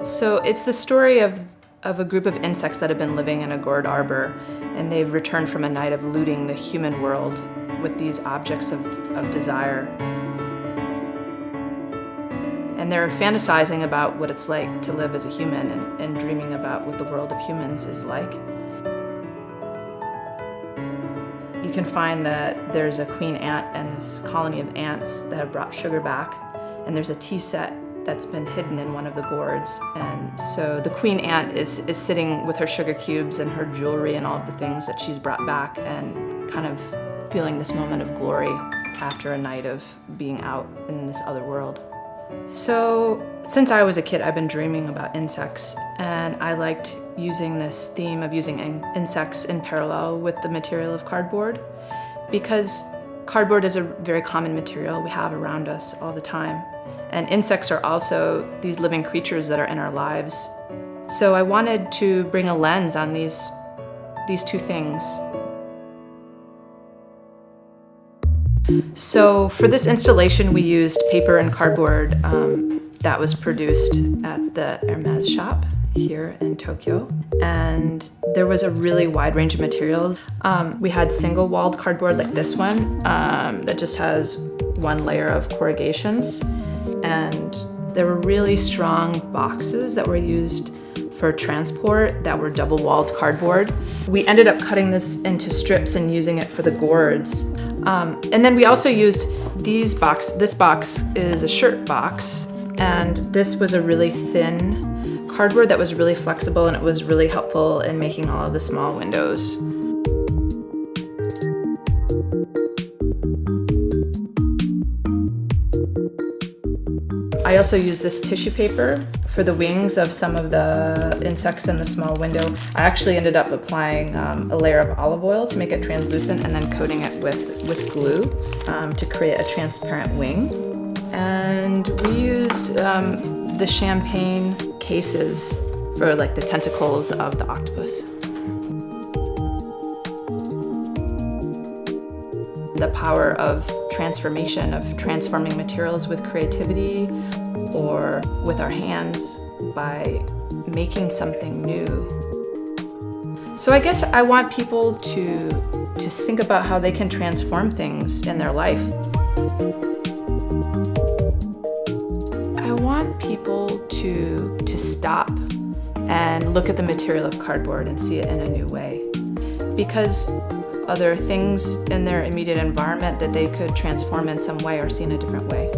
So it's the story of a group of insects that have been living in a gourd arbor, and they've returned from a night of looting the human world with these objects of desire. And they're fantasizing about what it's like to live as a human and dreaming about what the world of humans is like. You can find that there's a queen ant and this colony of ants that have brought sugar back, and there's a tea set that's been hidden in one of the gourds. And so the queen ant is sitting with her sugar cubes and her jewelry and all of the things that she's brought back and kind of feeling this moment of glory after a night of being out in this other world. So since I was a kid, I've been dreaming about insects, and I liked using this theme of using insects in parallel with the material of cardboard, because cardboard is a very common material we have around us all the time. And insects are also these living creatures that are in our lives. So I wanted to bring a lens on these two things. So for this installation, we used paper and cardboard that was produced at the Hermès shop here in Tokyo. And there was a really wide range of materials. We had single-walled cardboard like this one that just has one layer of corrugations. And there were really strong boxes that were used for transport that were double-walled cardboard. We ended up cutting this into strips and using it for the gourds. And then we also used this box is a shirt box, and this was a really thin cardboard that was really flexible, and it was really helpful in making all of the small windows. I also used this tissue paper for the wings of some of the insects in the small window. I actually ended up applying a layer of olive oil to make it translucent and then coating it with glue to create a transparent wing. And we used the champagne cases for like the tentacles of the octopus. The power of transformation, of transforming materials with creativity or with our hands by making something new. So I guess I want people to think about how they can transform things in their life. I want people to stop and look at the material of cardboard and see it in a new way, because other things in their immediate environment that they could transform in some way or see in a different way.